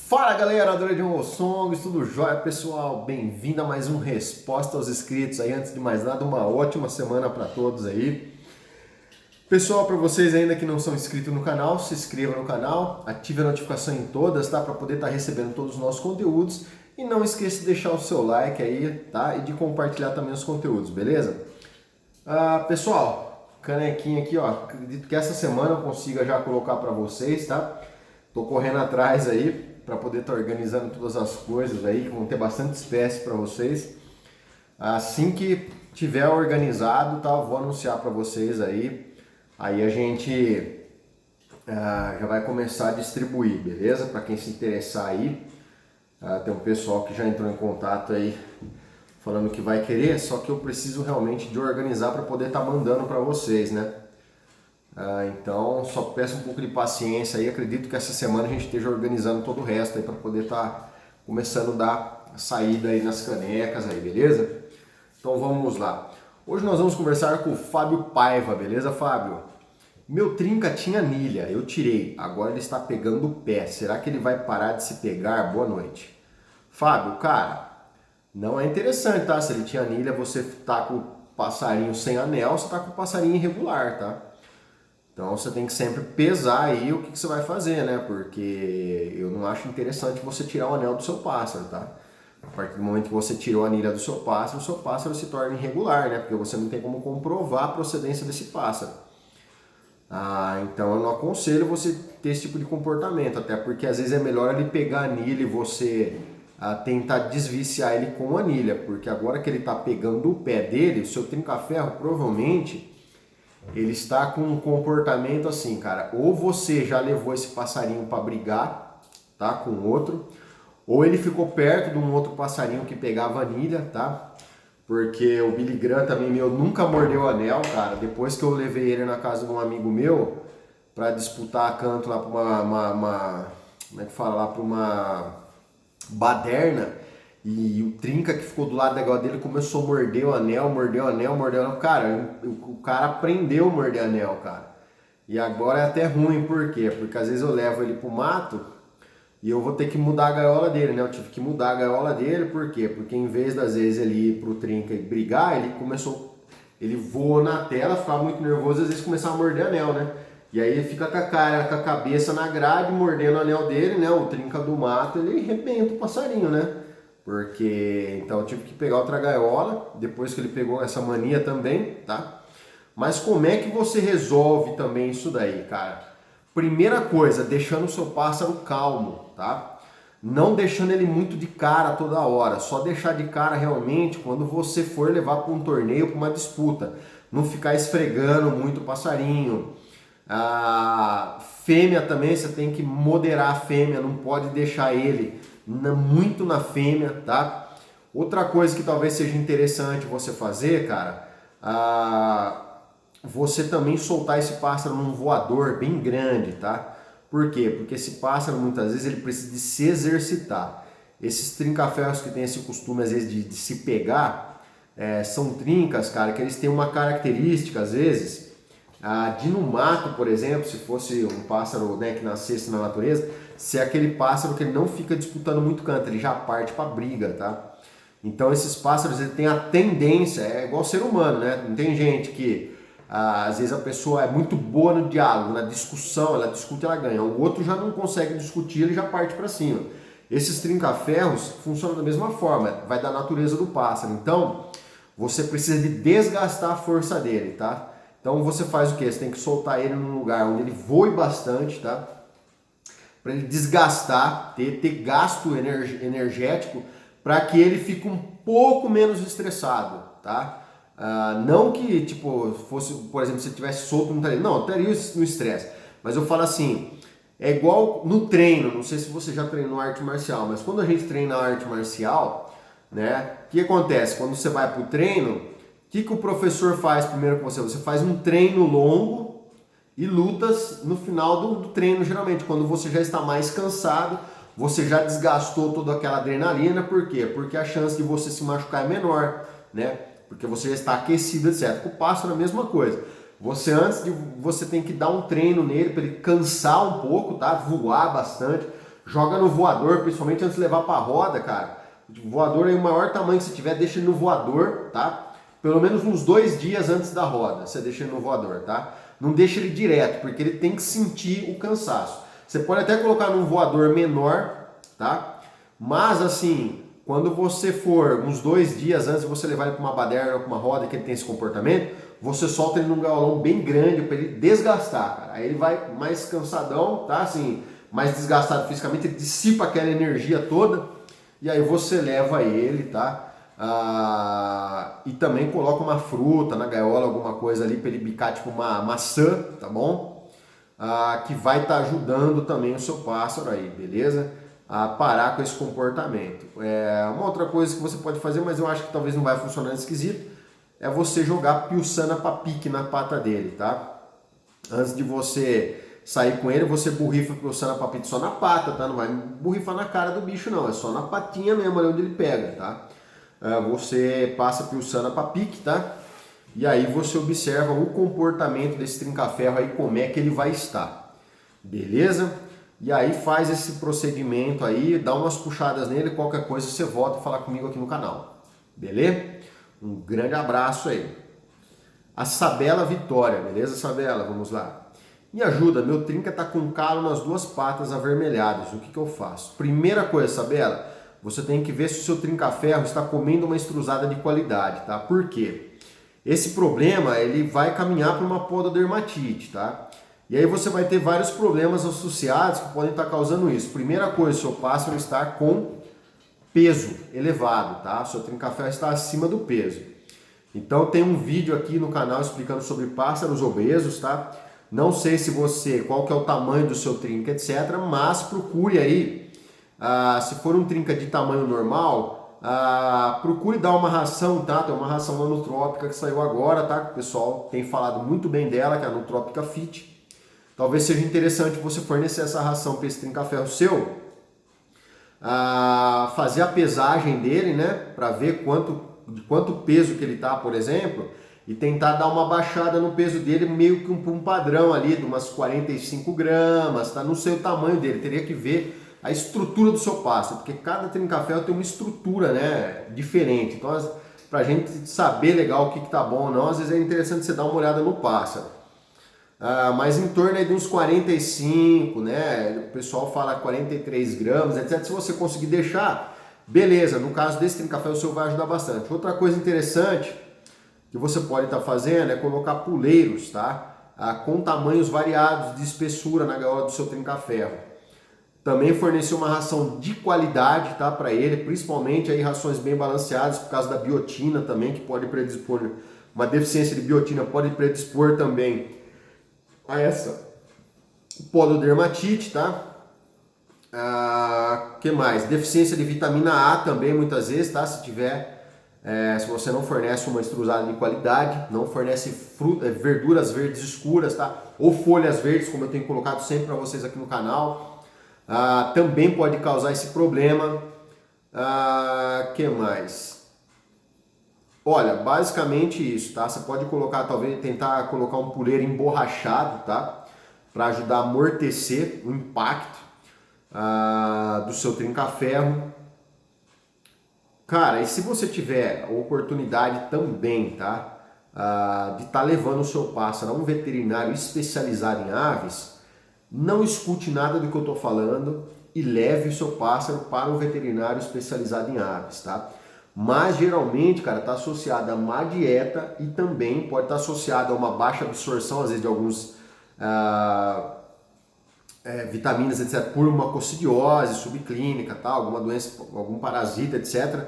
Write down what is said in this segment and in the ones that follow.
Fala galera, adora de Songs, tudo jóia pessoal? Bem-vindo a mais um Resposta aos Inscritos aí. Antes de mais nada, uma ótima semana para todos aí. Pessoal, para vocês ainda que não são inscritos no canal, se inscreva no canal, ative a notificação em todas, tá? Para poder estar recebendo todos os nossos conteúdos. E não esqueça de deixar o seu like aí, tá? E de compartilhar também os conteúdos, beleza? Pessoal, canequinha aqui, ó. Acredito que essa semana eu consiga já colocar para vocês, tá? Tô correndo atrás aí para poder estar organizando todas as coisas aí, que vão ter bastante espécie para vocês. Assim que tiver organizado, tá, eu vou anunciar para vocês aí. Aí a gente já vai começar a distribuir, beleza? Para quem se interessar aí, tem um pessoal que já entrou em contato aí falando que vai querer, só que eu preciso realmente de organizar para poder estar mandando para vocês, né? Então só peço um pouco de paciência aí, acredito que essa semana a gente esteja organizando todo o resto aí para poder estar começando a dar a saída aí nas canecas aí, beleza? Então vamos lá. Hoje nós vamos conversar com o Fábio Paiva, beleza, Fábio? Meu trinca tinha anilha, eu tirei, agora ele está pegando o pé, será que ele vai parar de se pegar? Boa noite. Fábio, cara, não é interessante, tá? Se ele tinha anilha, você tá com o passarinho sem anel, você tá com o passarinho irregular, tá? Então você tem que sempre pesar aí o que você vai fazer, né? Porque eu não acho interessante você tirar o anel do seu pássaro, tá? A partir do momento que você tirou a anilha do seu pássaro se torna irregular, né? Porque você não tem como comprovar a procedência desse pássaro. Então eu não aconselho você ter esse tipo de comportamento, até porque às vezes é melhor ele pegar a anilha e você tentar desviciar ele com a anilha, porque agora que ele está pegando o pé dele, o seu trinca-ferro provavelmente ele está com um comportamento assim, cara, ou você já levou esse passarinho para brigar, tá, com outro, ou ele ficou perto de um outro passarinho que pegava anilha, tá? Porque o Billy Graham também nunca mordeu o anel, cara. Depois que eu levei ele na casa de um amigo meu para disputar canto lá para como é que fala, lá para uma baderna, e o trinca que ficou do lado da gaiola dele começou a morder o anel, mordeu o anel. Cara, o cara aprendeu a morder o anel, cara. E agora é até ruim, por quê? Porque às vezes eu levo ele pro mato e eu vou ter que mudar a gaiola dele, né? Eu tive que mudar a gaiola dele, por quê? Porque em vez das vezes ele ir pro trinca e brigar, ele voou na tela, ficava muito nervoso, às vezes começava a morder o anel, né? E aí ele fica com a cabeça na grade, mordendo o anel dele, né? O trinca do mato, ele arrebenta o passarinho, né? Porque então eu tive que pegar outra gaiola, depois que ele pegou essa mania também, tá? Mas como é que você resolve também isso daí, cara? Primeira coisa, deixando o seu pássaro calmo, tá? Não deixando ele muito de cara toda hora, só deixar de cara realmente quando você for levar para um torneio, para uma disputa. Não ficar esfregando muito o passarinho. A fêmea também, você tem que moderar a fêmea, não pode deixar ele muito na fêmea, tá? Outra coisa que talvez seja interessante você fazer, cara, você também soltar esse pássaro num voador bem grande, tá? Por quê? Porque esse pássaro muitas vezes ele precisa de se exercitar. Esses trinca-ferros que têm esse costume às vezes de se pegar, são trincas, cara, que eles têm uma característica às vezes, de no mato, por exemplo, se fosse um pássaro, né, que nascesse na natureza, ser aquele pássaro que ele não fica disputando muito canto, ele já parte para briga, tá? Então esses pássaros ele tem a tendência, é igual ser humano, né? Não tem gente que às vezes a pessoa é muito boa no diálogo, na discussão, ela discute, ela ganha. O outro já não consegue discutir, ele já parte para cima. Esses trinca-ferros funcionam da mesma forma, vai da natureza do pássaro. Então você precisa de desgastar a força dele, tá? Então você faz o que? Você tem que soltar ele num lugar onde ele voe bastante, tá? Para ele desgastar, ter gasto energético, para que ele fique um pouco menos estressado, tá? Não que, tipo, fosse, por exemplo, se ele tivesse solto no treino, não, estaria no estresse, mas eu falo assim, é igual no treino, não sei se você já treinou arte marcial, mas quando a gente treina arte marcial, né, o que acontece? Quando você vai para o treino, o que o professor faz primeiro com você? Você faz um treino longo e lutas no final do treino, geralmente, quando você já está mais cansado, você já desgastou toda aquela adrenalina, por quê? Porque a chance de você se machucar é menor, né? Porque você já está aquecido, etc. Com o pássaro é a mesma coisa. Você tem que dar um treino nele para ele cansar um pouco, tá? Voar bastante. Joga no voador, principalmente antes de levar para a roda, cara. O voador aí, o maior tamanho que você tiver, deixa ele no voador, tá? Pelo menos uns 2 dias antes da roda, você deixa ele no voador, tá? Não deixa ele direto, porque ele tem que sentir o cansaço. Você pode até colocar num voador menor, tá? Mas assim, quando você for uns 2 dias antes de você levar ele para uma baderna ou para uma roda que ele tem esse comportamento, você solta ele num gaulão bem grande para ele desgastar, cara. Aí ele vai mais cansadão, tá? Assim, mais desgastado fisicamente, ele dissipa aquela energia toda e aí você leva ele, tá? E também coloca uma fruta na gaiola, alguma coisa ali para ele bicar, tipo uma maçã, tá bom? Que vai estar ajudando também o seu pássaro aí, beleza? A parar com esse comportamento. Uma outra coisa que você pode fazer, mas eu acho que talvez não vai funcionar nesse quesito, é você jogar Piuçana para pique na pata dele, tá? Antes de você sair com ele, você borrifa Piuçana para pique só na pata, tá? Não vai borrifar na cara do bicho não, é só na patinha mesmo, ali onde ele pega, tá? Você passa Piuçana para pique, tá? E aí você observa o comportamento desse trinca-ferro aí, como é que ele vai estar, beleza? E aí faz esse procedimento aí, dá umas puxadas nele, qualquer coisa você volta e fala comigo aqui no canal, beleza? Um grande abraço aí. A Sabela Vitória, beleza, Sabela? Vamos lá. Me ajuda, meu trinca tá com calo nas 2 patas avermelhadas, o que eu faço? Primeira coisa, Sabela, você tem que ver se o seu trinca-ferro está comendo uma estruzada de qualidade, tá? Por quê? Esse problema, ele vai caminhar para uma pododermatite, tá? E aí você vai ter vários problemas associados que podem estar causando isso. Primeira coisa, seu pássaro está com peso elevado, tá? Seu trinca-ferro está acima do peso. Então tem um vídeo aqui no canal explicando sobre pássaros obesos, tá? Não sei se qual que é o tamanho do seu trinca, etc. Mas procure aí, se for um trinca de tamanho normal, procure dar uma ração, tá? Tem uma ração da Nutrópica que saiu agora, tá? O pessoal tem falado muito bem dela, que é a Nutrópica Fit. Talvez seja interessante você fornecer essa ração para esse trinca-ferro seu, fazer a pesagem dele, né? Para ver quanto peso que ele tá, por exemplo, e tentar dar uma baixada no peso dele, meio que um padrão ali de umas 45 gramas, tá? Não sei o tamanho dele, teria que ver a estrutura do seu pássaro, porque cada trinca-ferro tem uma estrutura, né, diferente. Então, pra gente saber legal o que tá bom ou não, às vezes é interessante você dar uma olhada no pássaro. Mas em torno aí de uns 45, né? O pessoal fala 43 gramas, etc. Se você conseguir deixar, beleza. No caso desse trinca-ferro, o seu vai ajudar bastante. Outra coisa interessante que você pode estar fazendo é colocar puleiros, tá? Com tamanhos variados de espessura na gaiola do seu trinca-ferro. Também fornecer uma ração de qualidade, tá? Para ele, principalmente aí rações bem balanceadas por causa da biotina também, que pode predispor, uma deficiência de biotina pode predispor também a essa pododermatite, tá? Que mais? Deficiência de vitamina A também, muitas vezes, tá? Se tiver, se você não fornece uma estruzada de qualidade, não fornece verduras verdes escuras, tá? Ou folhas verdes, como eu tenho colocado sempre para vocês aqui no canal, também pode causar esse problema. Que mais? Olha, basicamente isso, tá? Você pode colocar, talvez tentar colocar um puleiro emborrachado, tá? Para ajudar a amortecer o impacto do seu trinca-ferro. Cara, e se você tiver a oportunidade também, tá? De estar levando o seu pássaro a um veterinário especializado em aves, não escute nada do que eu estou falando e leve o seu pássaro para um veterinário especializado em aves, tá? Mas geralmente, cara, está associado a má dieta e também pode estar associado a uma baixa absorção, às vezes, de alguns vitaminas, etc., por uma coccidiose subclínica, tá? Alguma doença, algum parasita, etc.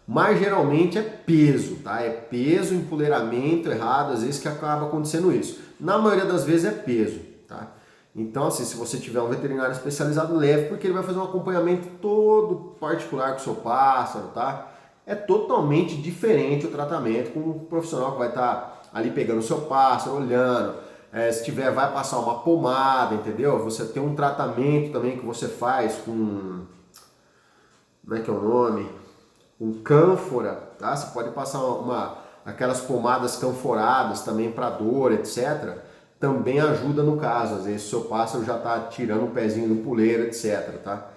Mas geralmente é peso, tá? É peso, empoleiramento errado, às vezes que acaba acontecendo isso. Na maioria das vezes é peso, tá? Então, assim, se você tiver um veterinário especializado, leve, porque ele vai fazer um acompanhamento todo particular com o seu pássaro, tá? É totalmente diferente o tratamento com um profissional que vai estar ali pegando o seu pássaro, olhando. Se tiver, vai passar uma pomada, entendeu? Você tem um tratamento também que você faz com... Como é que é o nome? Com cânfora, tá? Você pode passar aquelas pomadas canforadas também para dor, etc. Também ajuda no caso. Às vezes o seu pássaro já está tirando o pezinho do puleiro, etc, tá?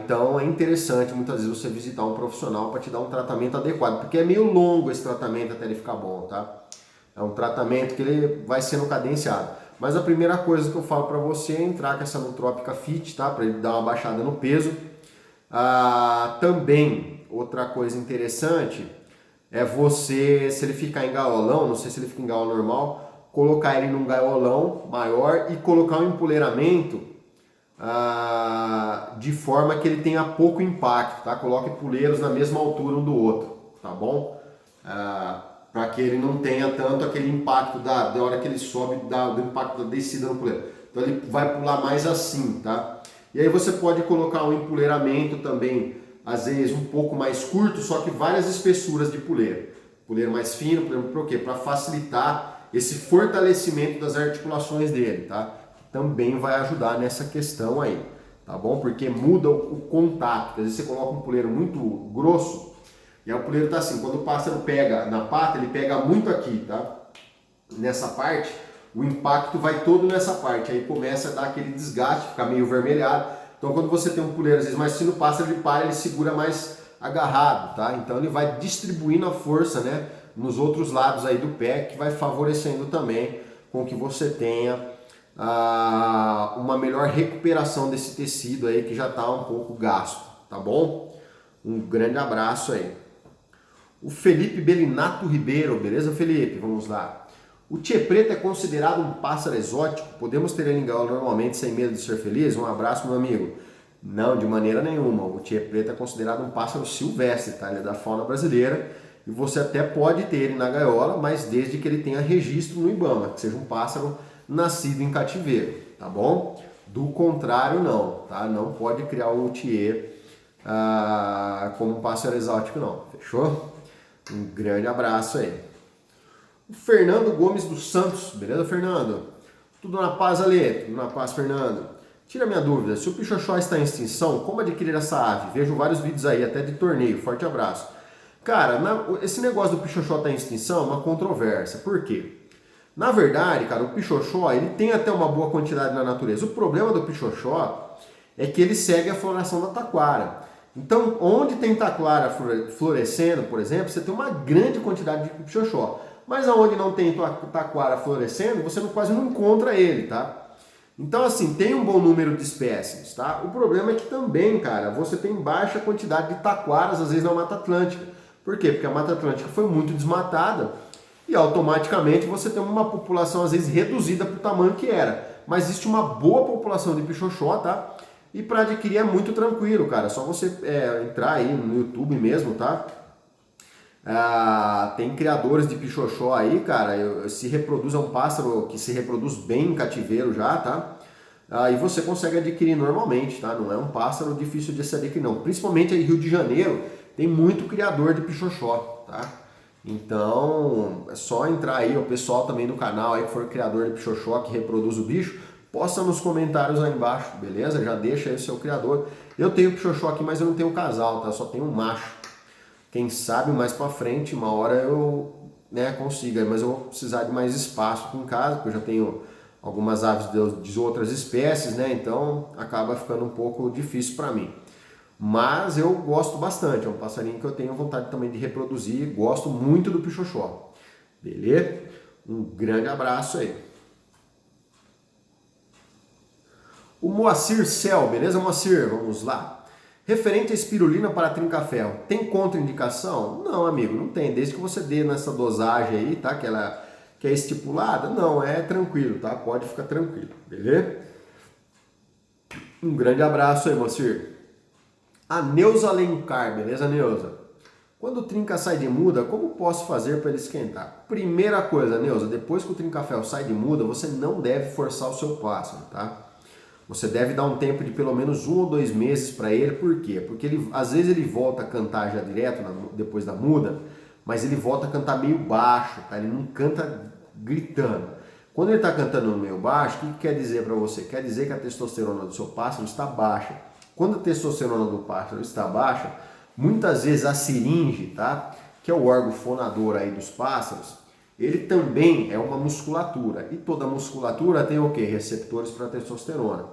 Então é interessante muitas vezes você visitar um profissional para te dar um tratamento adequado, porque é meio longo esse tratamento até ele ficar bom, tá? É um tratamento que ele vai sendo cadenciado. Mas a primeira coisa que eu falo para você é entrar com essa Nootropica Fit, tá? Para ele dar uma baixada no peso. Também, outra coisa interessante é você, se ele ficar em gaolão, não sei se ele fica em gaiola normal, colocar ele num gaiolão maior e colocar um empoleiramento de forma que ele tenha pouco impacto, tá? Coloque puleiros na mesma altura um do outro, tá bom? Para que ele não tenha tanto aquele impacto da hora que ele sobe, do impacto da descida no puleiro. Então ele vai pular mais assim, tá? E aí você pode colocar um empoleiramento também, às vezes um pouco mais curto, só que várias espessuras de puleiro. Puleiro mais fino, por quê? Para facilitar esse fortalecimento das articulações dele, tá? Também vai ajudar nessa questão aí, tá bom? Porque muda o contato. Às vezes você coloca um puleiro muito grosso, e aí o puleiro tá assim, quando o pássaro pega na pata, ele pega muito aqui, tá? Nessa parte, o impacto vai todo nessa parte, aí começa a dar aquele desgaste, fica meio vermelhado. Então quando você tem um puleiro às vezes mais fino, o pássaro ele para, ele segura mais agarrado, tá? Então ele vai distribuindo a força, né, nos outros lados aí do pé, que vai favorecendo também com que você tenha uma melhor recuperação desse tecido aí que já está um pouco gasto, tá bom? Um grande abraço aí. O Felipe Belinato Ribeiro, beleza, Felipe? Vamos lá. O tchê preto é considerado um pássaro exótico? Podemos ter ele em gaiola normalmente sem medo de ser feliz? Um abraço, meu amigo. Não, de maneira nenhuma. O tchê preto é considerado um pássaro silvestre, tá? Ele é da fauna brasileira e você até pode ter ele na gaiola, mas desde que ele tenha registro no IBAMA, que seja um pássaro nascido em cativeiro, tá bom? Do contrário, não, tá? Não pode criar o tchê como um pássaro exótico, não. Fechou? Um grande abraço aí. O Fernando Gomes dos Santos, beleza, Fernando? Tudo na paz, Ale? Tudo na paz, Fernando? Tira minha dúvida, se o pichoxó está em extinção, como adquirir essa ave? Vejo vários vídeos aí, até de torneio. Forte abraço. Cara, esse negócio do pichoxó estar em extinção é uma controvérsia. Por quê? Na verdade, cara, o pichoxó, ele tem até uma boa quantidade na natureza. O problema do pichoxó é que ele segue a floração da taquara. Então, onde tem taquara florescendo, por exemplo, você tem uma grande quantidade de pichoxó. Mas aonde não tem taquara florescendo, você quase não encontra ele, tá? Então, assim, tem um bom número de espécies, tá? O problema é que também, cara, você tem baixa quantidade de taquaras, às vezes, na Mata Atlântica. Por quê? Porque a Mata Atlântica foi muito desmatada e automaticamente você tem uma população, às vezes, reduzida para o tamanho que era. Mas existe uma boa população de pichoxó, tá? E para adquirir é muito tranquilo, cara. É só você entrar aí no YouTube mesmo, tá? Tem criadores de pichoxó aí, cara. Se reproduz, é um pássaro que se reproduz bem em cativeiro já, tá? E você consegue adquirir normalmente, tá? Não é um pássaro difícil de se adquirir, não. Principalmente aí em Rio de Janeiro, tem muito criador de pichoxó, tá? Então, é só entrar aí, o pessoal também do canal aí que for criador de pichoxó, que reproduz o bicho, posta nos comentários aí embaixo, beleza? Já deixa aí o seu criador. Eu tenho pichoxó aqui, mas eu não tenho casal, tá? Só tenho um macho. Quem sabe mais pra frente, uma hora eu consiga, mas eu vou precisar de mais espaço aqui em casa, porque eu já tenho algumas aves de outras espécies, né? Então acaba ficando um pouco difícil para mim. Mas eu gosto bastante, é um passarinho que eu tenho vontade também de reproduzir, gosto muito do pichoxó. Beleza? Um grande abraço aí. O Moacir Cel, beleza, Moacir? Vamos lá. Referente à espirulina para trinca-ferro, tem contraindicação? Não, amigo, não tem. Desde que você dê nessa dosagem aí, tá? Que é estipulada, não, é tranquilo, tá? Pode ficar tranquilo, beleza? Um grande abraço aí, Moacir. A Neuza Alencar, beleza, Neuza? Quando o trinca sai de muda, como posso fazer para ele esquentar? Primeira coisa, Neuza, depois que o trinca-ferro sai de muda, você não deve forçar o seu pássaro, tá? Você deve dar um tempo de pelo menos 1 ou 2 meses para ele, por quê? Porque às vezes ele volta a cantar já direto depois da muda, mas ele volta a cantar meio baixo, tá? Ele não canta gritando. Quando ele está cantando meio baixo, o que quer dizer para você? Quer dizer que a testosterona do seu pássaro está baixa. Quando a testosterona do pássaro está baixa, muitas vezes a siringe, tá? Que é o órgão fonador aí dos pássaros, ele também é uma musculatura. E toda musculatura tem o quê? Receptores para testosterona.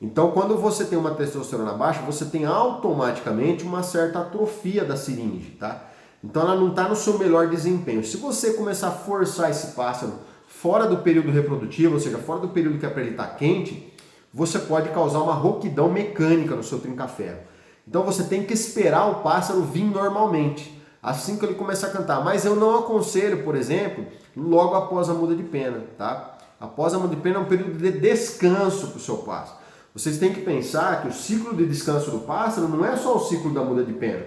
Então, quando você tem uma testosterona baixa, você tem automaticamente uma certa atrofia da seringe, tá? Então, ela não está no seu melhor desempenho. Se você começar a forçar esse pássaro fora do período reprodutivo, ou seja, fora do período que é para ele estar quente, você pode causar uma rouquidão mecânica no seu trinca-ferro. Então, você tem que esperar o pássaro vir normalmente, assim que ele começar a cantar. Mas eu não aconselho, por exemplo, logo após a muda de pena, tá? Após a muda de pena é um período de descanso para o seu pássaro. Vocês têm que pensar que o ciclo de descanso do pássaro não é só o ciclo da muda de pena.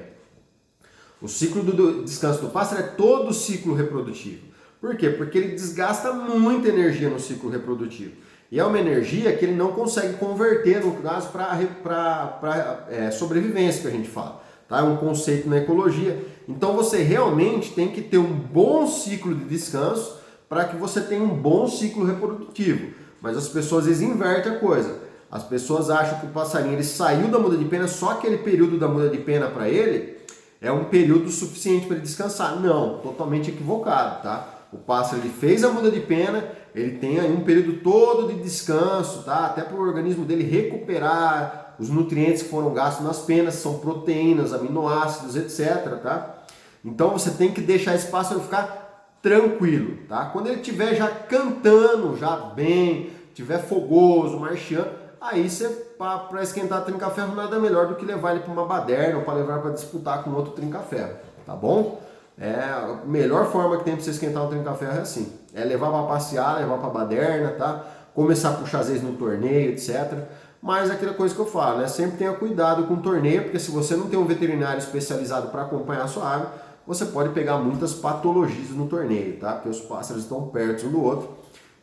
O ciclo do descanso do pássaro é todo o ciclo reprodutivo. Por quê? Porque ele desgasta muita energia no ciclo reprodutivo. E é uma energia que ele não consegue converter, no caso, para sobrevivência, que a gente fala. Tá? É um conceito na ecologia. Então você realmente tem que ter um bom ciclo de descanso para que você tenha um bom ciclo reprodutivo. Mas as pessoas às vezes invertem a coisa. As pessoas acham que o passarinho ele saiu da muda de pena, só aquele período da muda de pena para ele é um período suficiente para ele descansar. Não, totalmente equivocado, tá? O pássaro ele fez a muda de pena, ele tem aí um período todo de descanso, tá? Até para o organismo dele recuperar os nutrientes que foram gastos nas penas, são proteínas, aminoácidos, etc, tá? Então você tem que deixar esse pássaro ficar tranquilo, tá? Quando ele estiver já cantando, já bem, estiver fogoso, marchando, aí você, para esquentar trinca-ferro, nada melhor do que levar ele para uma baderna ou para levar para disputar com outro trinca-ferro, tá bom? A melhor forma que tem para você esquentar um trinca-ferro é assim, é levar para passear, levar para baderna, tá? Começar a puxar às vezes no torneio, etc. Mas é aquela coisa que eu falo, né? Sempre tenha cuidado com o torneio, porque se você não tem um veterinário especializado para acompanhar a sua ave, você pode pegar muitas patologias no torneio, tá? Porque os pássaros estão perto um do outro.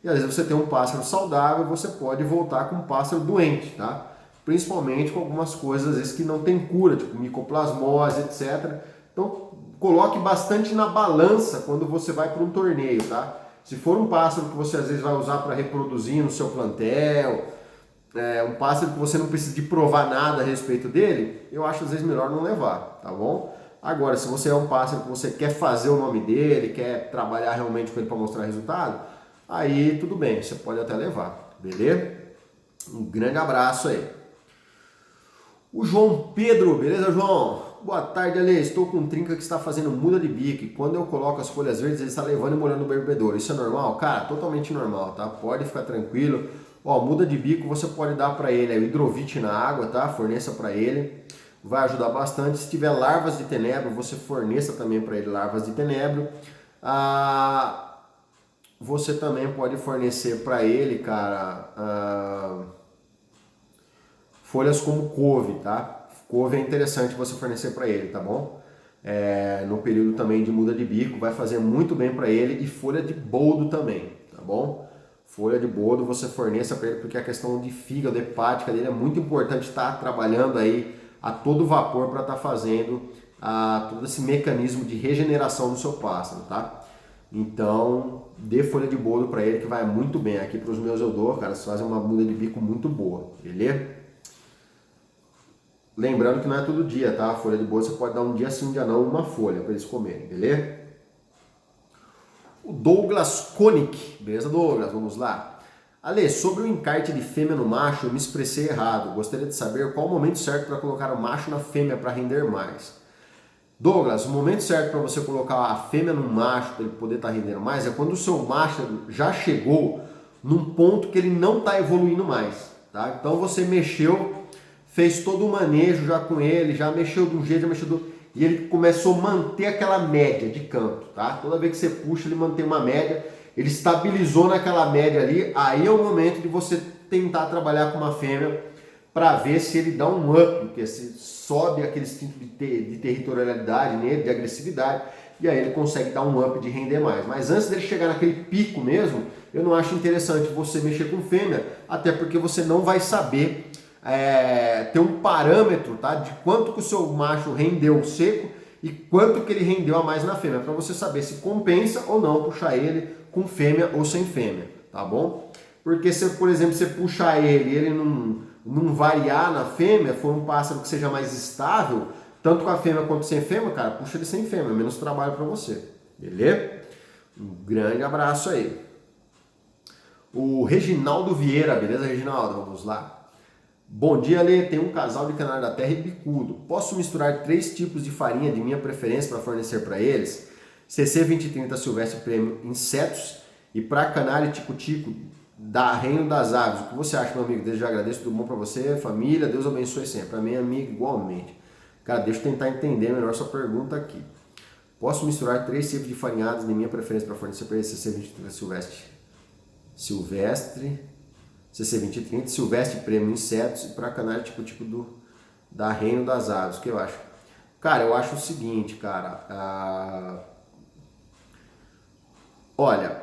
E às vezes você tem um pássaro saudável, você pode voltar com um pássaro doente, tá? Principalmente com algumas coisas às vezes que não tem cura, tipo micoplasmose, etc. Então coloque bastante na balança quando você vai para um torneio, tá? Se for um pássaro que você às vezes vai usar para reproduzir no seu plantel, um pássaro que você não precisa de provar nada a respeito dele, eu acho às vezes melhor não levar, tá bom? Agora, se você é um pássaro que você quer fazer o nome dele, quer trabalhar realmente com ele para mostrar resultado, aí tudo bem, você pode até levar, beleza? Um grande abraço aí. O João Pedro, beleza, João? Boa tarde, Ale. Estou com um trinca que está fazendo muda de bico e quando eu coloco as folhas verdes ele está levando e molhando o bebedouro. Isso é normal? Cara, totalmente normal, tá? Pode ficar tranquilo. Ó, muda de bico você pode dar para ele o hidrovite na água, tá? Forneça para ele. Vai ajudar bastante. Se tiver larvas de tenebro, você forneça também para ele larvas de tenebro. Você também pode fornecer para ele, cara, folhas como couve, tá? Couve é interessante você fornecer para ele, tá bom? No período também de muda de bico, vai fazer muito bem para ele. E folha de boldo também, tá bom? Folha de boldo você forneça para ele, porque a questão de fígado, hepática dele é muito importante estar trabalhando aí a todo vapor para estar fazendo todo esse mecanismo de regeneração do seu pássaro, tá? Então, dê folha de boldo para ele que vai muito bem. Aqui para os meus eu dou, cara, vocês fazem uma muda de bico muito boa, beleza? Lembrando que não é todo dia, tá? A folha de boldo você pode dar um dia sim, um dia não, uma folha para eles comerem, beleza? O Douglas Koenig, beleza, Douglas? Vamos lá. Ale, sobre o encarte de fêmea no macho, eu me expressei errado. Gostaria de saber qual o momento certo para colocar o macho na fêmea para render mais. Douglas, o momento certo para você colocar a fêmea no macho para ele poder estar rendendo mais é quando o seu macho já chegou num ponto que ele não está evoluindo mais, tá? Então você mexeu, fez todo o manejo já com ele, já mexeu de um jeito, já mexeu do outro, e ele começou a manter aquela média de canto, tá? Toda vez que você puxa, ele mantém uma média, ele estabilizou naquela média ali, aí é o momento de você tentar trabalhar com uma fêmea para ver se ele dá um up, porque se sobe aquele instinto de territorialidade nele, de agressividade, e aí ele consegue dar um up de render mais. Mas antes dele chegar naquele pico mesmo, eu não acho interessante você mexer com fêmea, até porque você não vai saber ter um parâmetro, tá, de quanto que o seu macho rendeu seco e quanto que ele rendeu a mais na fêmea, para você saber se compensa ou não puxar ele com fêmea ou sem fêmea, tá bom? Porque se, por exemplo, você puxar ele e ele não variar na fêmea, for um pássaro que seja mais estável, tanto com a fêmea quanto sem fêmea, cara, puxa ele sem fêmea, menos trabalho para você, beleza? Um grande abraço aí. O Reginaldo Vieira, beleza, Reginaldo? Vamos lá. Bom dia, Lê. Tem um casal de canário da terra e bicudo. Posso misturar 3 tipos de farinha de minha preferência para fornecer para eles? CC2030 Silvestre Premium Insetos e para canário Tico-Tico da Reino das Aves. O que você acha, meu amigo? Desde já agradeço, tudo bom para você, família. Deus abençoe sempre. Para mim, amigo, igualmente. Cara, deixa eu tentar entender melhor sua pergunta aqui. Posso misturar 3 tipos de farinhadas de minha preferência para fornecer para eles? CC2030 Silvestre CC2030, Silvestre Premium Insetos e para canário Tico-Tico da Reino das Aves. O que eu acho? Cara, eu acho o seguinte, cara. Olha,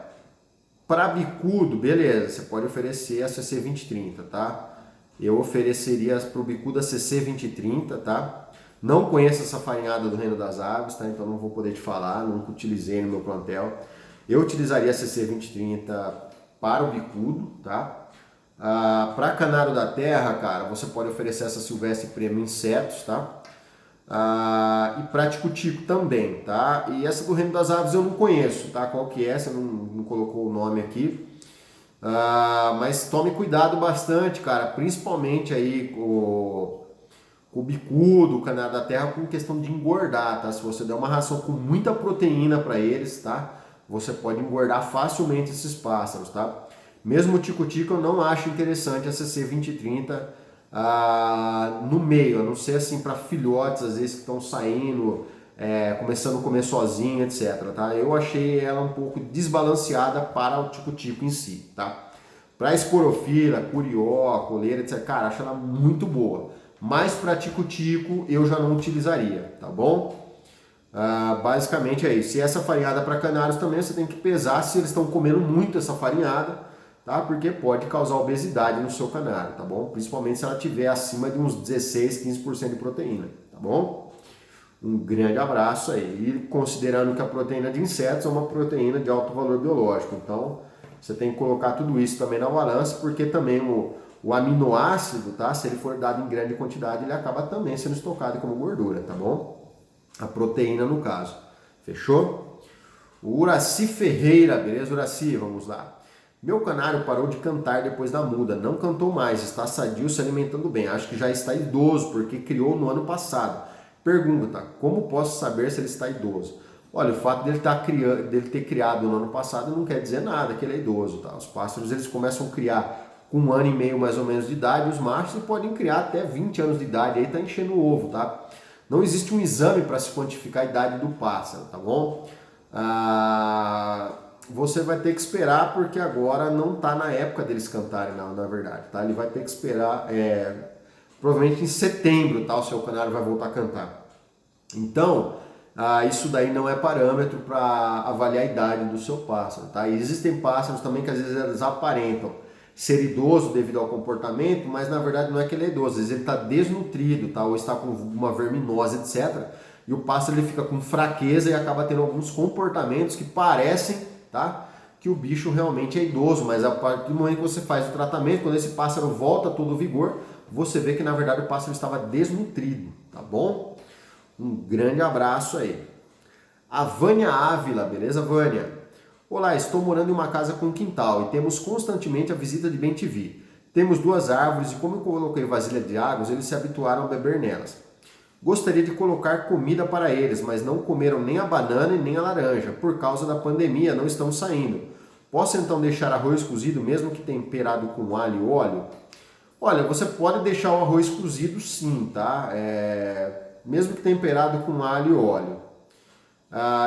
para bicudo, beleza, você pode oferecer a CC2030, tá? Eu ofereceria para o bicudo a CC2030, tá? Não conheço essa farinhada do Reino das Aves, tá? Então não vou poder te falar, nunca utilizei no meu plantel. Eu utilizaria a CC2030 para o bicudo, tá? Para canário da terra, cara, você pode oferecer essa Silvestre Premium Insetos, tá? E para Tico-Tico também, tá? E essa do Reino das Aves eu não conheço, tá? Qual que é? Você não colocou o nome aqui. Mas tome cuidado bastante, cara, principalmente aí com o bicudo, o canário da terra, com questão de engordar, tá? Se você der uma ração com muita proteína para eles, tá? Você pode engordar facilmente esses pássaros, tá? Mesmo o Tico-Tico eu não acho interessante a CC2030 no meio, a não ser assim para filhotes, às vezes que estão saindo, começando a comer sozinho, etc. Tá? Eu achei ela um pouco desbalanceada para o Tico-Tico em si. Tá? Para esporofila, curió, coleira, etc. Cara, acho ela muito boa. Mas para Tico-Tico eu já não utilizaria, tá bom? Basicamente é isso. E essa farinhada para canários também você tem que pesar se eles estão comendo muito essa farinhada, tá? Porque pode causar obesidade no seu canário, tá bom? Principalmente se ela tiver acima de uns 16, 15% de proteína, tá bom? Um grande abraço aí. E considerando que a proteína de insetos é uma proteína de alto valor biológico, então você tem que colocar tudo isso também na balança, porque também o aminoácido, tá? Se ele for dado em grande quantidade, ele acaba também sendo estocado como gordura, tá bom? A proteína no caso. Fechou? O Uraci Ferreira, beleza, Uraci? Vamos lá. Meu canário parou de cantar depois da muda, não cantou mais, está sadio, se alimentando bem. Acho que já está idoso, porque criou no ano passado. Pergunta, como posso saber se ele está idoso? Olha, o fato dele ter criado no ano passado não quer dizer nada que ele é idoso, tá? Os pássaros eles começam a criar com 1 ano e meio mais ou menos de idade, os machos e podem criar até 20 anos de idade, aí tá enchendo o ovo, tá? Não existe um exame para se quantificar a idade do pássaro, tá bom? Você vai ter que esperar porque agora não está na época deles cantarem, não, na verdade, tá? Ele vai ter que esperar, provavelmente em setembro, tá? O seu canário vai voltar a cantar. Então, isso daí não é parâmetro para avaliar a idade do seu pássaro, tá? E existem pássaros também que às vezes eles aparentam ser idoso devido ao comportamento, mas na verdade não é que ele é idoso, às vezes ele está desnutrido, tá? Ou está com uma verminose, etc. E o pássaro ele fica com fraqueza e acaba tendo alguns comportamentos que parecem, tá? Que o bicho realmente é idoso, mas a partir do momento que você faz o tratamento, quando esse pássaro volta a todo o vigor, você vê que na verdade o pássaro estava desnutrido, tá bom? Um grande abraço aí. A Vânia Ávila, beleza, Vânia? Olá, estou morando em uma casa com quintal e temos constantemente a visita de bem-te-vi. Temos 2 árvores e como eu coloquei vasilha de águas, eles se habituaram a beber nelas. Gostaria de colocar comida para eles, mas não comeram nem a banana e nem a laranja. Por causa da pandemia, não estão saindo. Posso então deixar arroz cozido, mesmo que temperado com alho e óleo? Olha, você pode deixar o arroz cozido sim, tá? Mesmo que temperado com alho e óleo.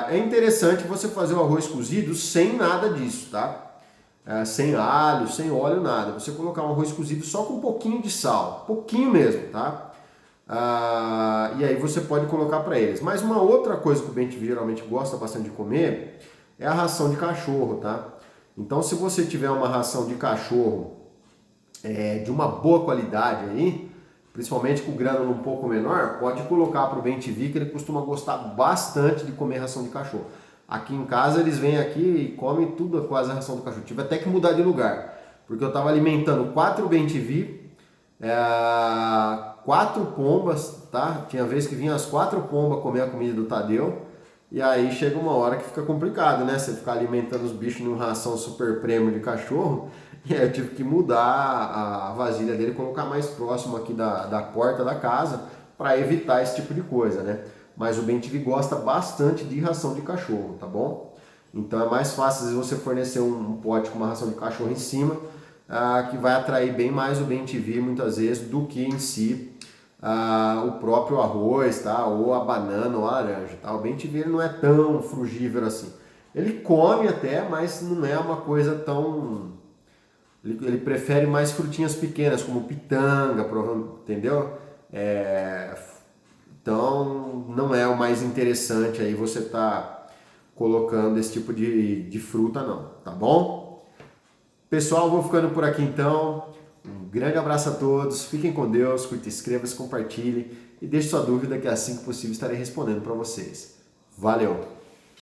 É interessante você fazer o arroz cozido sem nada disso, tá? Sem alho, sem óleo, nada. Você colocar um arroz cozido só com um pouquinho de sal, pouquinho mesmo, tá? E aí você pode colocar para eles. Mas uma outra coisa que o bem-te-vi geralmente gosta bastante de comer é a ração de cachorro, tá? Então se você tiver uma ração de cachorro de uma boa qualidade aí, principalmente com o grânulo um pouco menor, pode colocar para o bem-te-vi que ele costuma gostar bastante de comer ração de cachorro. Aqui em casa eles vêm aqui e comem tudo quase a ração do cachorro. Tive até que mudar de lugar, porque eu estava alimentando 4 bem-te-vi, 4 pombas, tá? Tinha vez que vinha as 4 pombas comer a comida do Tadeu, e aí chega uma hora que fica complicado, né? Você ficar alimentando os bichos numa ração super premium de cachorro, E aí eu tive que mudar a vasilha dele, colocar mais próximo aqui da porta da casa para evitar esse tipo de coisa, né? Mas o BenTV gosta bastante de ração de cachorro, tá bom? Então é mais fácil se você fornecer um pote com uma ração de cachorro em cima, que vai atrair bem mais o BenTV muitas vezes do que em si o próprio arroz, tá? Ou a banana ou a laranja, tá? O BenTV ele não é tão frugívoro assim. Ele come até, mas não é uma coisa tão... Ele prefere mais frutinhas pequenas, como pitanga, entendeu? Então não é o mais interessante aí você tá colocando esse tipo de fruta não, tá bom? Pessoal, vou ficando por aqui então. Um grande abraço a todos, fiquem com Deus, curta, inscreva-se, compartilhe e deixe sua dúvida que assim que possível estarei respondendo para vocês. Valeu!